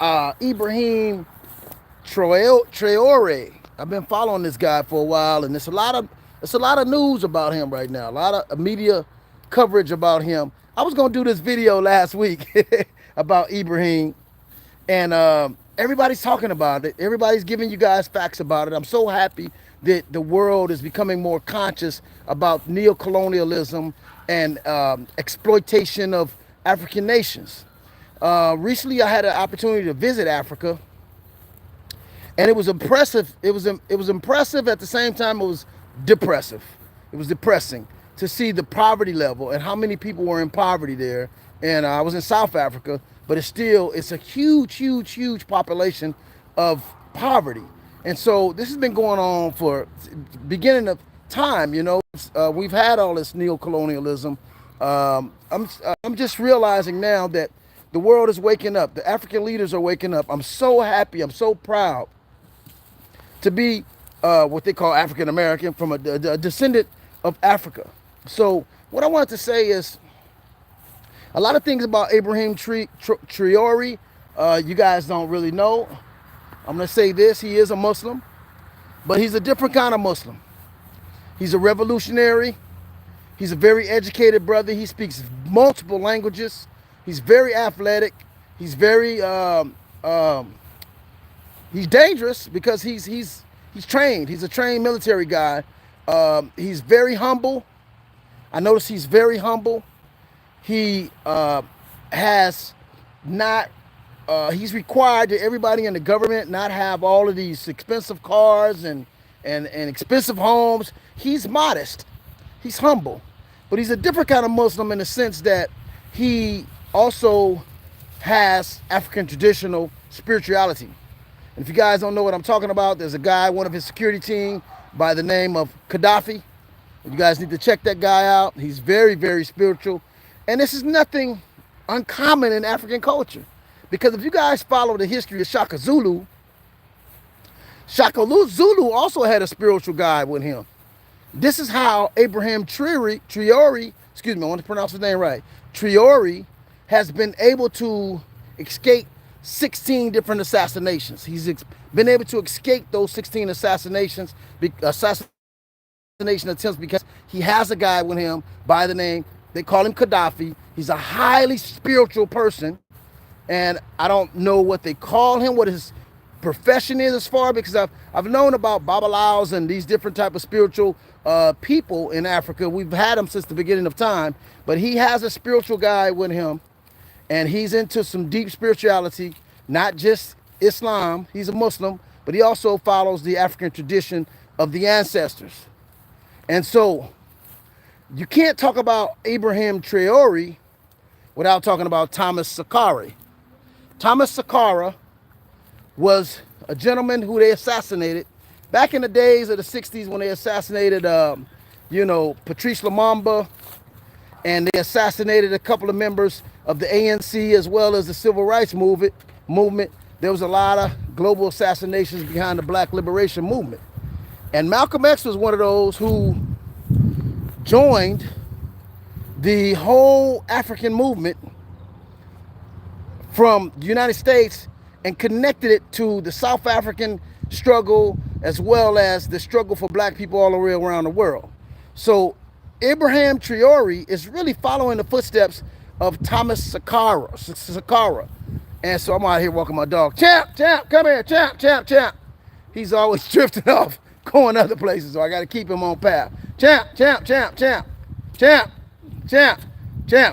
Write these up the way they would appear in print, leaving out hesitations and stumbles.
Ibrahim Traoré. I've been following this guy for a while, and it's a lot of news about him right now. A lot of media coverage about him. I was gonna do this video last week about Ibrahim, and everybody's talking about it. Everybody's giving you guys facts about it. I'm so happy that the world is becoming more conscious about neocolonialism and exploitation of African nations. Recently, I had an opportunity to visit Africa, and it was impressive. It was impressive at the same time. It was depressive. It was depressing to see the poverty level and how many people were in poverty there. And I was in South Africa, but it's a huge population of poverty. And so this has been going on for beginning of time. We've had all this neocolonialism. I'm just realizing now that the world is waking up. The African leaders are waking up. I'm so happy. I'm so proud to be what they call African American, from a descendant of Africa. So what I wanted to say is a lot of things about Ibrahim Traoré you guys don't really know. I'm going to say this: he is a Muslim, but he's a different kind of Muslim. He's a revolutionary. He's a very educated brother. He speaks multiple languages. He's very athletic. He's very he's dangerous because he's trained. He's a trained military guy. He's very humble. I notice he's very humble. He has not. He's required that everybody in the government not have all of these expensive cars and expensive homes. He's modest. He's humble, but he's a different kind of Muslim in the sense that he also has African traditional spirituality. And if you guys don't know what I'm talking about, there's a guy, one of his security team, by the name of Gaddafi. You guys need to check that guy out. He's very spiritual. And this is nothing uncommon in African culture. Because if you guys follow the history of Shaka Zulu also had a spiritual guide with him. This is how Ibrahim Traoré, excuse me, I want to pronounce his name right, Traoré, has been able to escape 16 different assassinations. He's been able to escape those 16 assassination attempts because he has a guy with him by the name, they call him Gaddafi. He's a highly spiritual person, and I don't know what they call him, what his profession is as far, because I've known about Babalaos and these different type of spiritual people in Africa. We've had them since the beginning of time, but he has a spiritual guy with him, and he's into some deep spirituality, not just Islam. He's a Muslim, but he also follows the African tradition of the ancestors. And so you can't talk about Ibrahim Traoré without talking about Thomas Sankara. Thomas Sankara was a gentleman who they assassinated back in the days of the 60s when they assassinated, Patrice Lumumba, and they assassinated a couple of members of the ANC as well as the civil rights movement. There was a lot of global assassinations behind the Black Liberation Movement. And Malcolm X was one of those who joined the whole African movement from the United States and connected it to the South African struggle as well as the struggle for black people all around the world. So Ibrahim Traoré is really following the footsteps of Thomas Sankara. And so I'm out here walking my dog. Champ, come here, champ. He's always drifting off, going other places, so I got to keep him on path. Champ,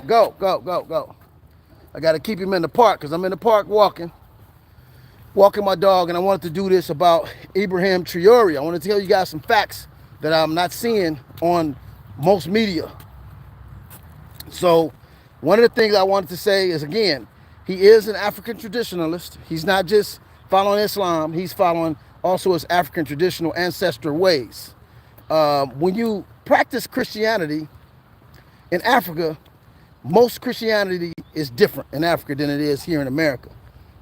go. I got to keep him in the park because I'm in the park walking my dog, and I wanted to do this about Ibrahim Traoré. I want to tell you guys some facts that I'm not seeing on most media. So one of the things I wanted to say is, again, he is an African traditionalist. He's not just following Islam. He's following also his African traditional ancestral ways. When you practice Christianity in Africa, most Christianity is different in Africa than it is here in America.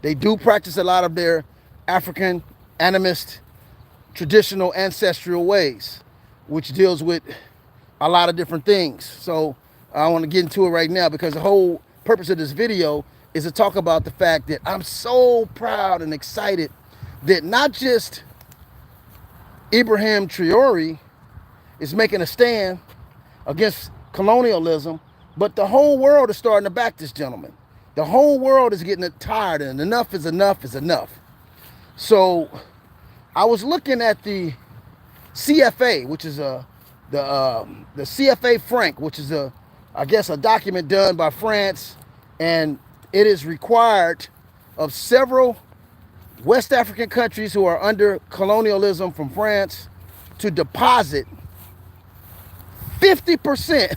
They do practice a lot of their African animist traditional ancestral ways, which deals with a lot of different things. So I want to get into it right now because the whole purpose of this video is to talk about the fact that I'm so proud and excited that not just Ibrahim Traoré is making a stand against colonialism, but the whole world is starting to back this gentleman. The whole world is getting tired, and enough is enough is enough. So I was looking at the CFA, which is the CFA Franc, which is I guess a document done by France, and it is required of several West African countries who are under colonialism from France to deposit 50%,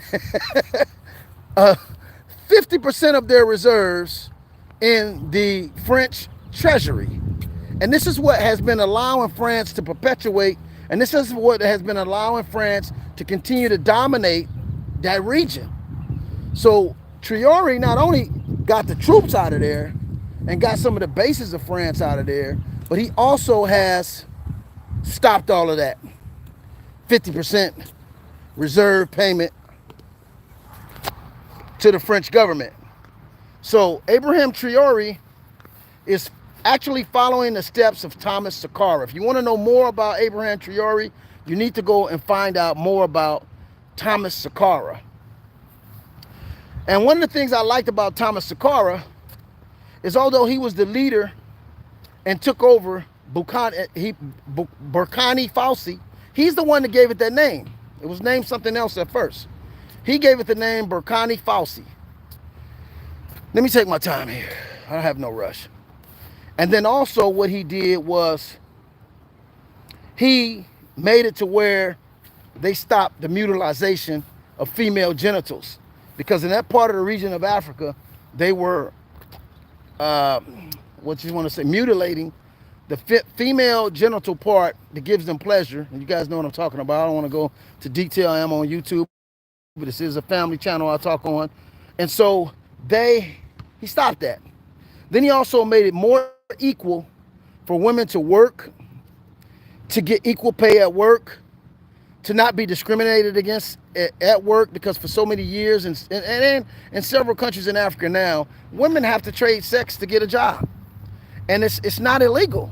50% of their reserves in the French treasury. And this is what has been allowing France to perpetuate, and this is what has been allowing France to continue to dominate that region. So Traoré not only got the troops out of there and got some of the bases of France out of there, but he also has stopped all of that 50% reserve payment to the French government. So Ibrahim Traoré is actually following the steps of Thomas Sankara. If you want to know more about Ibrahim Traoré, you need to go and find out more about Thomas Sankara. And one of the things I liked about Thomas Sankara is, although he was the leader and took over Burkina Faso, he's the one that gave it that name. It was named something else at first. He gave it the name Burkina Faso. Let me take my time here. I have no rush. And then also what he did was he made it to where they stopped the mutilization of female genitals, because in that part of the region of Africa, they were, mutilating the female genital part that gives them pleasure. And you guys know what I'm talking about. I don't want to go to detail. I am on YouTube, but this is a family channel I talk on. And so he stopped that. Then he also made it more equal for women to work, to get equal pay at work, to not be discriminated against at work, because for so many years, and in several countries in Africa now, women have to trade sex to get a job, and it's not illegal.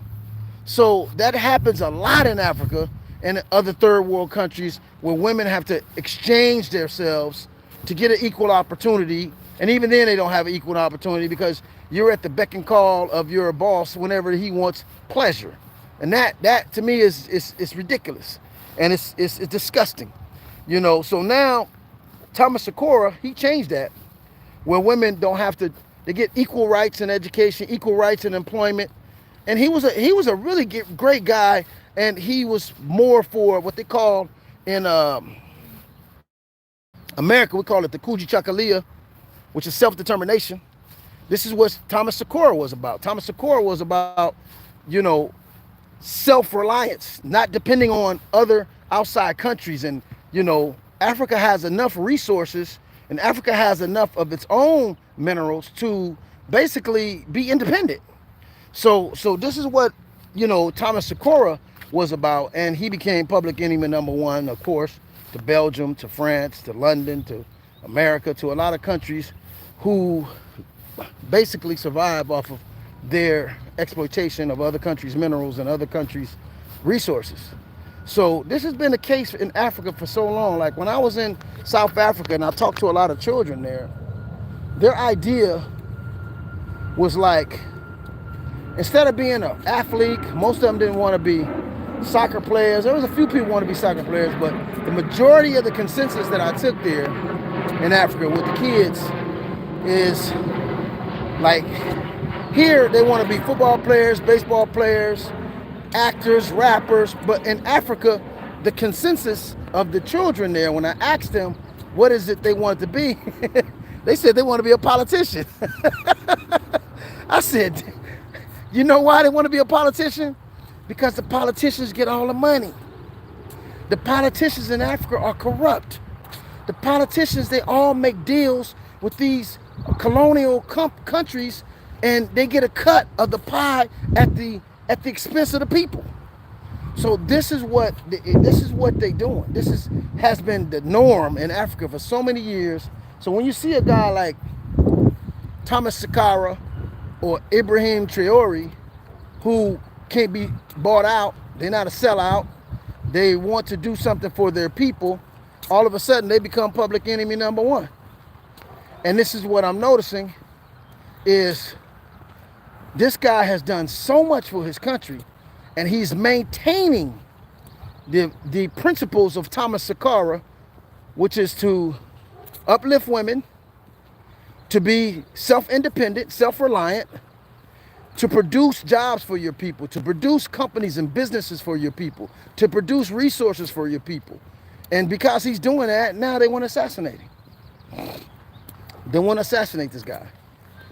So that happens a lot in Africa and other third world countries, where women have to exchange themselves to get an equal opportunity, and even then they don't have an equal opportunity, because you're at the beck and call of your boss whenever he wants pleasure. And that to me is ridiculous, and it's disgusting, you know. So now Thomas Sankara, he changed that, where women don't have to, they get equal rights in education, equal rights in employment. And he was a really great guy, and he was more for what they call in America, we call it the Kujichagulia, which is self-determination. This is what Thomas Sankara was about. Thomas Sankara was about, you know, self-reliance, not depending on other outside countries. And, you know, Africa has enough resources, and Africa has enough of its own minerals to basically be independent. So this is what, you know, Thomas Sankara was about. And he became public enemy #1, of course, to Belgium, to France, to London, to America, to a lot of countries who basically survive off of their exploitation of other countries' minerals and other countries' resources. So this has been the case in Africa for so long. Like when I was in South Africa and I talked to a lot of children there, their idea was like, instead of being an athlete, most of them didn't want to be soccer players. There was a few people who want to be soccer players, but the majority of the consensus that I took there in Africa with the kids is like, here they want to be football players, baseball players, actors, rappers. But in Africa, the consensus of the children there, when I asked them what is it they wanted to be, they said they want to be a politician. I said, you know why they want to be a politician? Because the politicians get all the money. The politicians in Africa are corrupt. The politicians, they all make deals with these colonial countries, and they get a cut of the pie at the expense of the people. So this is what they doing. This has been the norm in Africa for so many years. So when you see a guy like Thomas Sankara or Ibrahim Traoré, who can't be bought out, they're not a sellout, they want to do something for their people, all of a sudden they become public enemy number one. And this is what I'm noticing is this guy has done so much for his country, and he's maintaining the principles of Thomas Sankara, which is to uplift women, to be self-independent, self-reliant, to produce jobs for your people, to produce companies and businesses for your people, to produce resources for your people. And because he's doing that, now they want to assassinate him. They want to assassinate this guy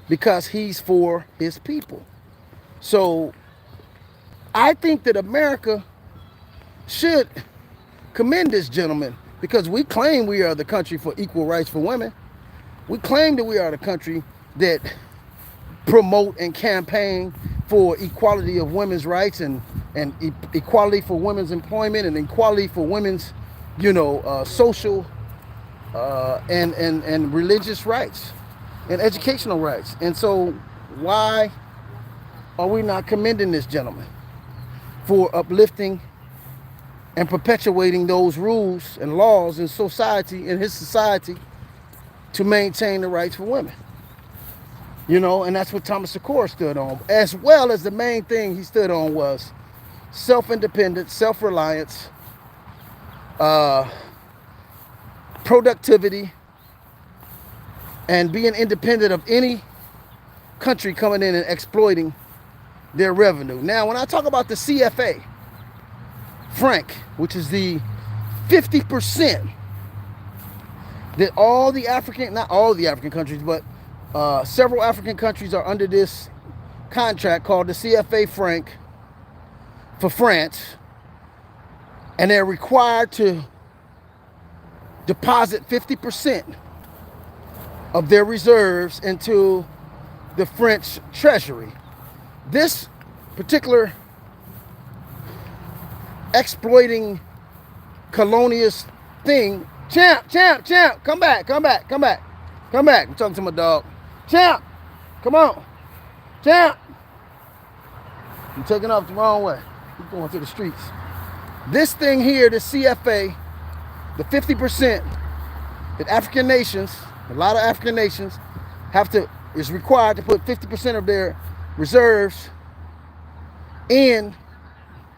because he's for his people. So I think that America should commend this gentleman, because we claim we are the country for equal rights for women. We claim that we are the country that promote and campaign for equality of women's rights and equality for women's employment and equality for women's, social and religious rights and educational rights. And so why are we not commending this gentleman for uplifting and perpetuating those rules and laws in society, in his society, to maintain the rights for women? And that's what Thomas Sankara stood on, as well as the main thing he stood on was self-independence, self-reliance, productivity, and being independent of any country coming in and exploiting their revenue. Now, when I talk about the CFA franc, which is the 50% that all the African, not all the African countries, but several African countries are under this contract called the CFA franc for France, and they're required to deposit 50% of their reserves into the French treasury. This particular exploiting colonialist thing, champ, come back. I'm talking to my dog. Champ, come on. Champ. You're taking off the wrong way. You're going to the streets. This thing here, the CFA, the 50% that African nations, a lot of African nations, is required to put 50% of their reserves in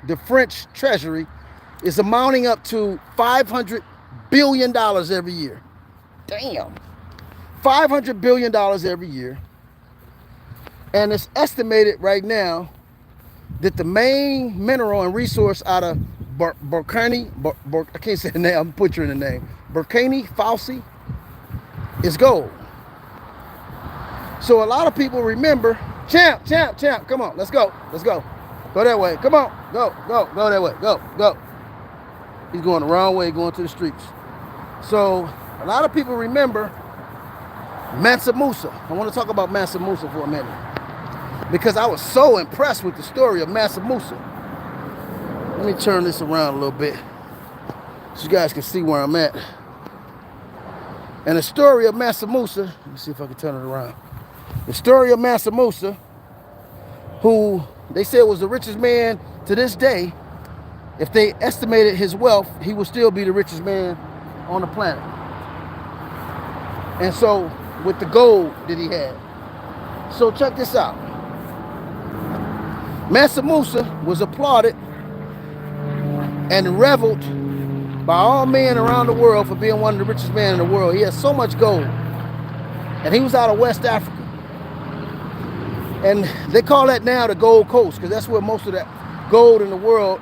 the French treasury, is amounting up to $500 billion every year. Damn. $500 billion every year. And it's estimated right now that the main mineral and resource out of Burkini, I can't say the name, I'm butchering the name, Burkina Faso, is gold. So a lot of people remember, champ, come on, let's go. Go that way, come on, go that way, go. He's going the wrong way, going to the streets. So a lot of people remember Mansa Musa. I want to talk about Mansa Musa for a minute, because I was so impressed with the story of Mansa Musa. Let me turn this around a little bit so you guys can see where I'm at. And the story of Mansa Musa, let me see if I can turn it around. The story of Mansa Musa, who they said was the richest man to this day. If they estimated his wealth, he would still be the richest man on the planet. And so, with the gold that he had. So check this out. Mansa Musa was applauded and reveled by all men around the world for being one of the richest men in the world. He has so much gold. And he was out of West Africa. And they call that now the Gold Coast, because that's where most of that gold in the world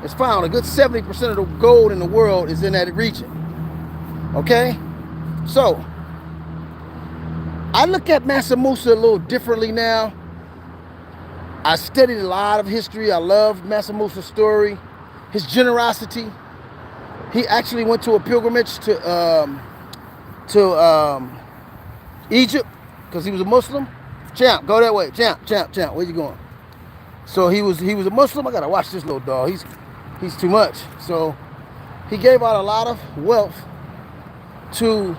is found. A good 70% of the gold in the world is in that region. Okay? So, I look at Mansa Musa a little differently now. I studied a lot of history. I love Mansa Musa's story, his generosity. He actually went to a pilgrimage to Egypt because he was a Muslim. Champ, go that way. Champ. Where you going? So he was a Muslim. I gotta watch this little dog. He's too much. So he gave out a lot of wealth to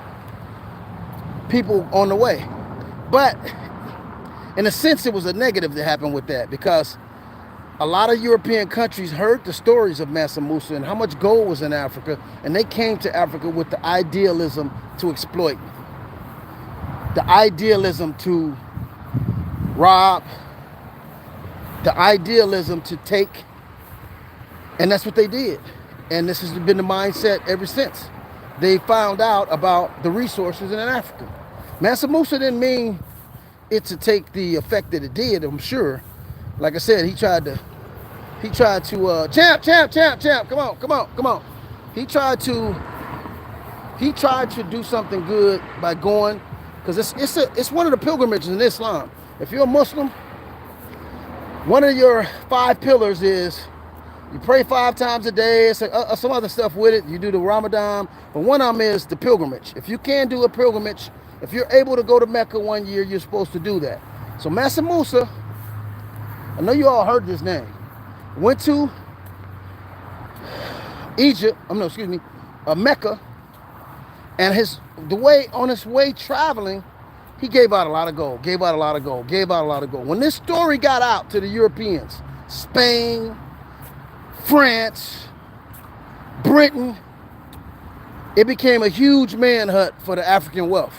people on the way. But in a sense, it was a negative that happened with that, because a lot of European countries heard the stories of Mansa Musa and how much gold was in Africa, and they came to Africa with the idealism to exploit, the idealism to rob, the idealism to take, and that's what they did. And this has been the mindset ever since. They found out about the resources in Africa. Mansa Musa didn't mean it to take the effect that it did, I'm sure. Like I said, he tried to champ, come on. He tried to do something good by going, because it's one of the pilgrimages in Islam. If you're a Muslim, one of your 5 pillars is you pray 5 times a day. It's some other stuff with it. You do the Ramadan, but one of them is the pilgrimage. If you can do a pilgrimage, if you're able to go to Mecca one year, you're supposed to do that. So Mansa Musa, I know you all heard this name, went to Mecca, and on his way traveling, he gave out a lot of gold. When this story got out to the Europeans, Spain, France, Britain, it became a huge manhunt for the African wealth.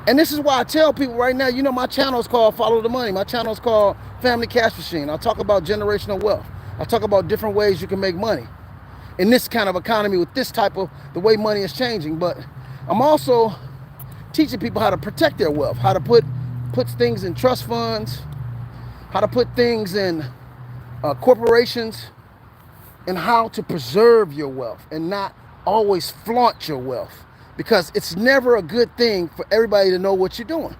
And this is why I tell people right now, you know, my channel is called Follow the Money. My channel is called Family Cash Machine. I'll talk about generational wealth. I'll talk about different ways you can make money in this kind of economy with this type of, the way money is changing. But I'm also teaching people how to protect their wealth, how to put things in trust funds, how to put things in corporations, and how to preserve your wealth and not always flaunt your wealth, because it's never a good thing for everybody to know what you're doing.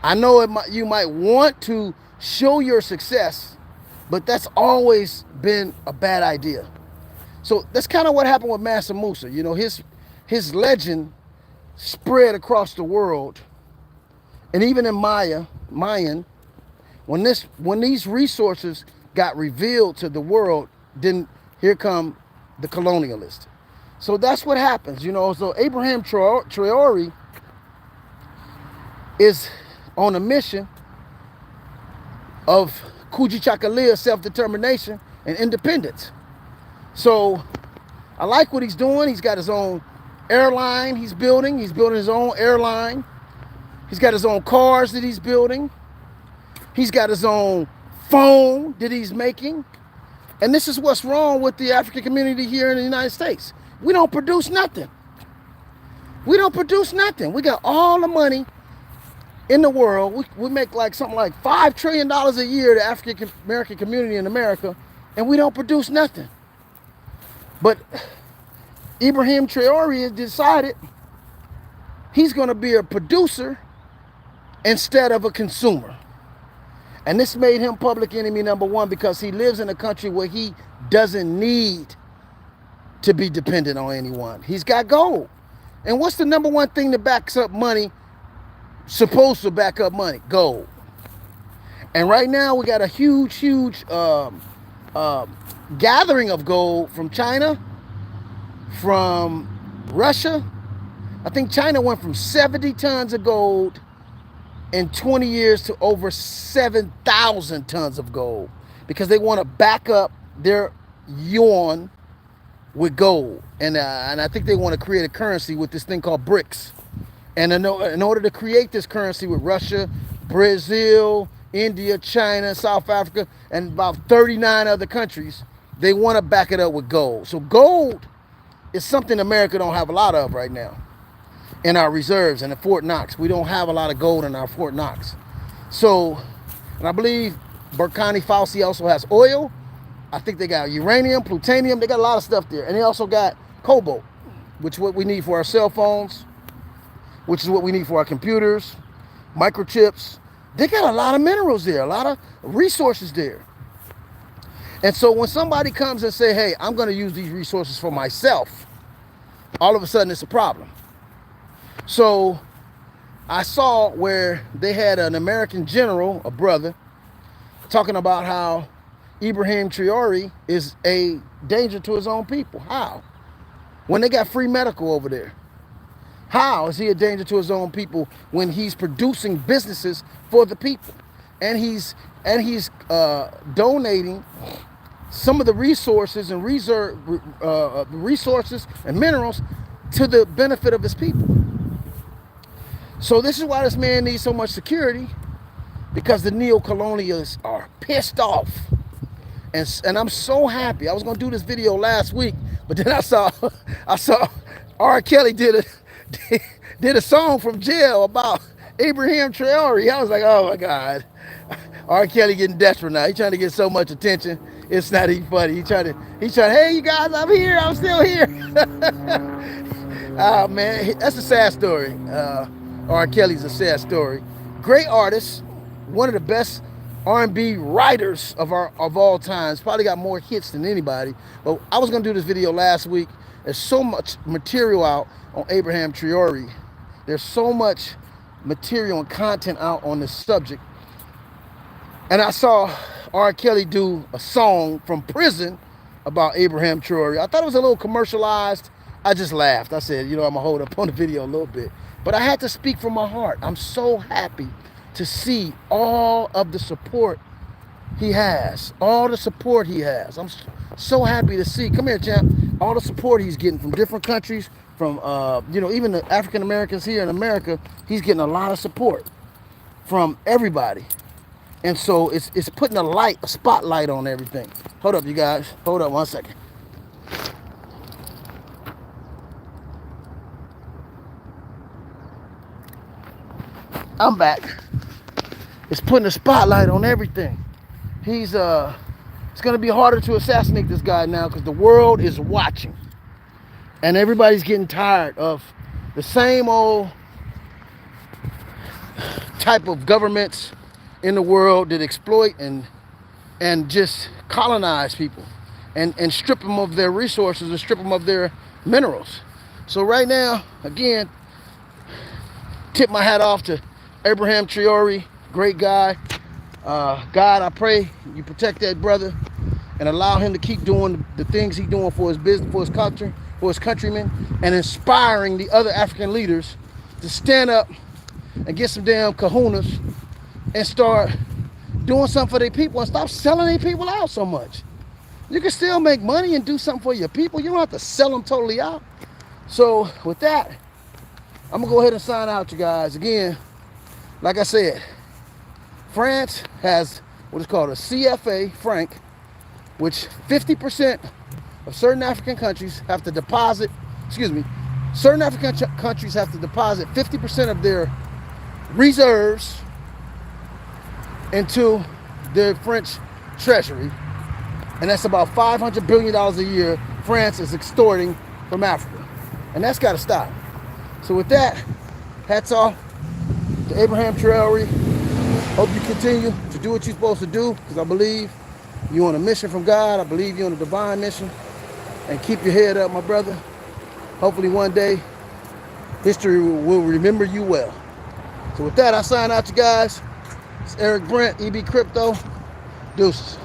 I know you might want to show your success, but that's always been a bad idea. So that's kind of what happened with Mansa Musa. You know, his legend spread across the world, and even in Mayan, when these resources got revealed to the world, then here come the colonialists. So that's what happens, you know. So Ibrahim Traoré is on a mission of Kujichagulia, self-determination and independence. So I like what he's doing. He's got his own airline he's building. He's building his own airline. He's got his own cars that he's building. He's got his own phone that he's making. And this is what's wrong with the African community here in the United States. We don't produce nothing. We got all the money in the world. We make like something like $5 trillion a year, the African American community in America, and we don't produce nothing. But Ibrahim Traoré has decided he's going to be a producer instead of a consumer. And this made him public enemy number 1, because he lives in a country where he doesn't need to be dependent on anyone. He's got gold. And what's the number 1 thing that backs up money, supposed to back up money? Gold. And right now we got a huge gathering of gold from China, from Russia. I think China went from 70 tons of gold in 20 years to over 7,000 tons of gold, because they want to back up their yuan with gold. And I think they want to create a currency with this thing called BRICS. And in order to create this currency with Russia, Brazil, India, China, South Africa, and about 39 other countries, they want to back it up with gold. So gold is something America don't have a lot of right now in our reserves and in Fort Knox. We don't have a lot of gold in our Fort Knox. So, and I believe Burkina Faso also has oil. I think they got uranium, plutonium. They got a lot of stuff there. And they also got cobalt, which is what we need for our cell phones, which is what we need for our computers, microchips. They got a lot of minerals there, a lot of resources there. And so when somebody comes and say, hey, I'm going to use these resources for myself, all of a sudden it's a problem. So I saw where they had an American general, a brother, talking about how Ibrahim Traoré is a danger to his own people. How? When they got free medical over there. How is he a danger to his own people when he's producing businesses for the people, and he's donating some of the resources and resources and minerals to the benefit of his people? So this is why this man needs so much security, because the neo-colonialists are pissed off. And I'm so happy. I was gonna do this video last week, but then I saw R. Kelly did a song from jail about Ibrahim Traoré. I was like, oh my God, R. Kelly getting desperate now. He's trying to get so much attention. It's not even funny. He's trying, hey you guys, I'm here. I'm still here. Oh man, that's a sad story. R. Kelly's a sad story. Great artist, one of the best R&B writers of all times. Probably got more hits than anybody. But I was gonna do this video last week. There's so much material out on Ibrahim Traoré. There's so much material and content out on this subject. And I saw R. Kelly do a song from prison about Ibrahim Traoré. I thought it was a little commercialized. I just laughed. I said, you know, I'm gonna hold up on the video a little bit. But I had to speak from my heart. I'm so happy to see all of the support he has. All the support he has. I'm so happy to see. Come here, champ. All the support he's getting from different countries, from you know, even the African Americans here in America. He's getting a lot of support from everybody. And so it's putting a spotlight on everything. Hold up, you guys. Hold up 1 second. I'm back. It's putting a spotlight on everything. It's gonna be harder to assassinate this guy now because the world is watching. And everybody's getting tired of the same old type of governments in the world that exploit and just colonize people and strip them of their resources and strip them of their minerals. So right now, again, tip my hat off to Ibrahim Traoré, great guy. God, I pray you protect that brother and allow him to keep doing the things he's doing for his business, for his culture, for his countrymen, and inspiring the other African leaders to stand up and get some damn kahunas and start doing something for their people and stop selling their people out so much. You can still make money and do something for your people. You don't have to sell them totally out. So with that, I'm gonna go ahead and sign out, you guys. Again, like I said, France has what is called a CFA franc, which 50% of certain African countries have to deposit, certain African countries have to deposit 50% of their reserves into the French treasury. And that's about $500 billion a year France is extorting from Africa. And that's gotta stop. So with that, hats off to Ibrahim Traoré. Hope you continue to do what you're supposed to do, because I believe you're on a mission from God. I believe you're on a divine mission. And keep your head up, my brother. Hopefully one day, history will remember you well. So with that, I sign out, you guys. It's Eric Brent, EB Crypto. Deuces.